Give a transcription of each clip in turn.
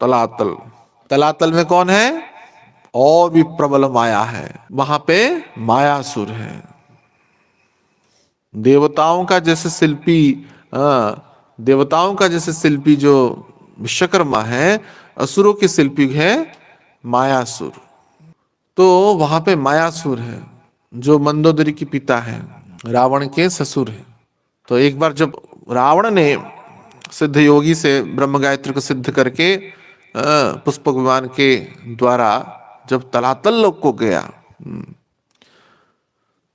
तलातल। तलातल में कौन है? और भी प्रबल माया है, वहां पे मायासुर है। देवताओं का जैसे शिल्पी, देवताओं का जैसे शिल्पी जो विश्वकर्मा है, असुरों के शिल्पी है मायासुर। तो वहां पे मायासुर है जो मंदोदरी की पिता है, रावण के ससुर है। तो एक बार जब रावण ने सिद्ध योगी से ब्रह्म गायत्री को सिद्ध करके पुष्पक विमान के द्वारा जब तलातल लोक को गया,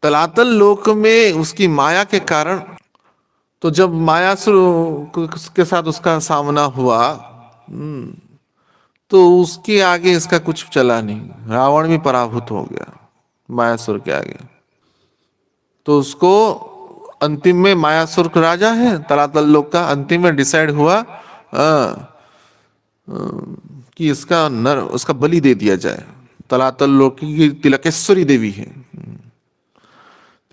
तलातल लोक में उसकी माया के कारण, तो जब मायासुर के साथ उसका सामना हुआ, तो उसके आगे इसका कुछ चला नहीं। रावण भी पराभूत हो गया मायासुर के आगे। तो उसको अंतिम में, मायासुर का राजा है तलातल लोक का, अंतिम में डिसाइड हुआ कि इसका नर उसका बलि दे दिया जाए। तलातल लोक की तिलकेश्वरी देवी है,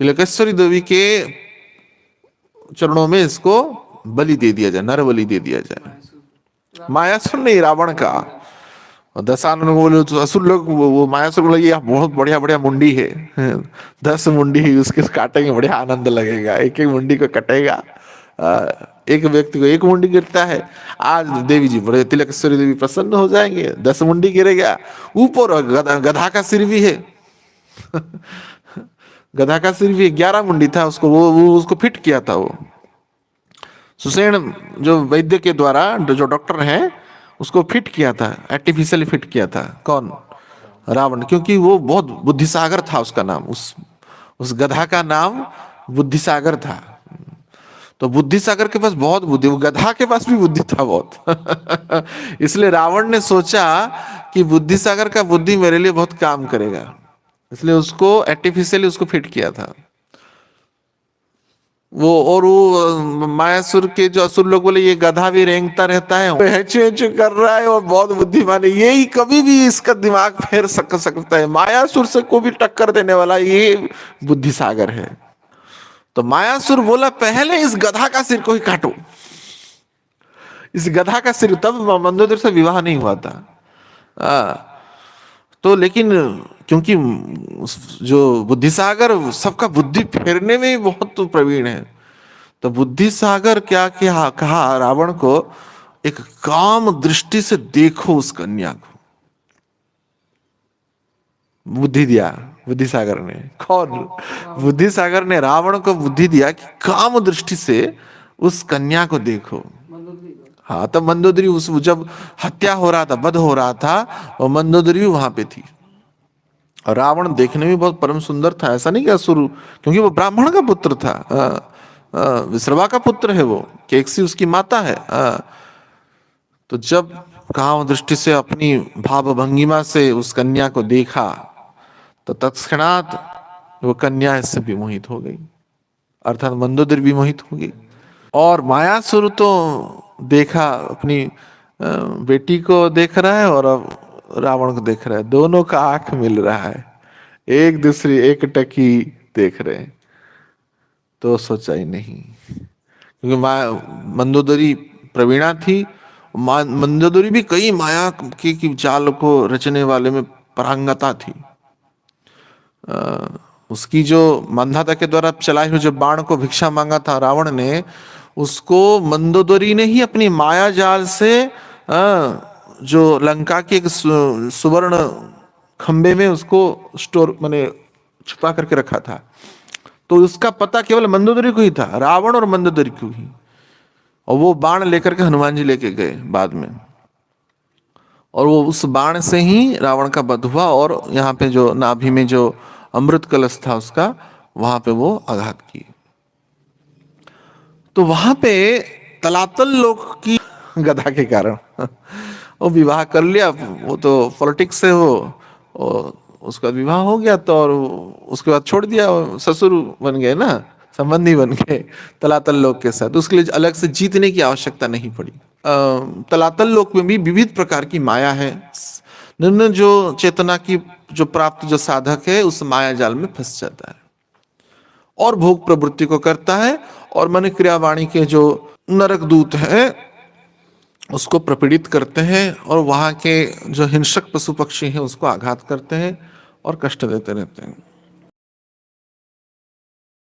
तिलकेश्वरी देवी के चरणों में इसको बलि दे दिया जाए, नर बलि दे दिया जाए। मायासुर नहीं, रावण का। और दशानन को बोले तो असुर लोग, वो मायासुर बोले ये बहुत बढ़िया बढ़िया मुंडी है, 10 मुंडी ही उसके काटेंगे, बढ़िया आनंद लगेगा। एक एक मुंडी को कटेगा, एक व्यक्ति को एक मुंडी गिरता है। आज देवी जी बड़े, तिलकेश्वरी देवी प्रसन्न हो जाएंगे, 10 मुंडी गिरेगा। ऊपर गधा का सिर भी है, गधा का सिर भी 11 मुंडी था उसको, वो उसको फिट किया था। वो सुसेन जो वैद्य के द्वारा, जो डॉक्टर हैं, उसको फिट किया था, आर्टिफिशियली फिट किया था। कौन? रावण। क्योंकि वो बहुत बुद्धिसागर था, उसका नाम, उस गधा का नाम बुद्धिसागर था। तो बुद्धिसागर के पास बहुत बुद्धि, वो गधा के पास भी बुद्धि था बहुत। इसलिए रावण ने सोचा कि बुद्धिसागर का बुद्धि मेरे लिए बहुत काम करेगा, इसलिए उसको आर्टिफिशियली उसको फिट किया था वो। और वो मायासुर के जो असुर लोग बोले ये गधा भी रेंगता रहता है, हेचू हेचू कर रहा है और बहुत बुद्धिमान है, यही कभी भी इसका दिमाग फेर सकता है। मायासुर से को भी टक्कर देने वाला ये बुद्धिसागर है। तो मायासुर बोला पहले इस गधा का सिर को ही काटो, इस गधा का सिर। तब मंदोदरी से विवाह नहीं हुआ था। तो लेकिन क्योंकि जो बुद्धिसागर सबका बुद्धि फेरने में ही बहुत प्रवीण है, तो बुद्धिसागर क्या क्या कहा रावण को, एक काम दृष्टि से देखो उस कन्या को। बुद्धि दिया बुद्धिसागर ने। कौन? बुद्धिसागर ने रावण को बुद्धि दिया कि काम दृष्टि से उस कन्या को देखो। हाँ, तब मंदोदरी उस जब हत्या हो रहा था, वध हो रहा था, और मंदोदरी भी वहां पे थी। और रावण देखने में बहुत परम सुंदर था, ऐसा नहीं कि असुर, क्योंकि वो ब्राह्मण का पुत्र था, विश्रवा का पुत्र है वो, केकसी उसकी माता है। तो जब काम दृष्टि से अपनी भाव भंगिमा से उस कन्या को देखा, तो तत्क्षणात वो कन्या इससे विमोहित हो गई, अर्थात मंदोदरी विमोहित हो गई। और मायासुर तो देखा, अपनी बेटी को देख रहा है और अब रावण को देख रहा है, दोनों का आंख मिल रहा है, एक दूसरी एक टकी देख रहे हैं। तो सोचा ही नहीं, क्योंकि मंदोदरी प्रवीणा थी। मंदोदरी भी कई माया की चाल को रचने वाले में पारंगता थी। उसकी जो मंधाता के द्वारा चलाई हुई जो बाण को भिक्षा मांगा था रावण ने, उसको मंदोदरी ने ही अपनी माया जाल से जो लंका के एक सुवर्ण खंबे में उसको स्टोर माने छुपा करके रखा था। तो उसका पता केवल मंदोदरी को ही था, रावण और मंदोदरी को ही। और वो बाण लेकर के हनुमान जी लेके गए बाद में, और वो उस बाण से ही रावण का वध हुआ। और यहाँ पे जो नाभि में जो अमृत कलश था उसका, वहां पे वो आघात किए। तो वहां पे तलातल लोक की गधा के कारण वो विवाह कर लिया। वो तो पॉलिटिक्स से हो, और उसका विवाह हो गया, तो और उसके बाद छोड़ दिया, ससुर बन गए ना, संबंधी बन गए तलातल लोक के साथ। उसके लिए अलग से जीतने की आवश्यकता नहीं पड़ी। तलातल लोक में भी विविध प्रकार की माया है। निम्न जो चेतना की जो प्राप्त जो साधक है, उस माया जाल में फंस जाता है और भोग प्रवृत्ति को करता है। और मन क्रिया वाणी के जो नरक दूत है, उसको प्रपीड़ित करते हैं और वहाँ के जो हिंसक पशु पक्षी हैं उसको आघात करते हैं और कष्ट देते रहते हैं।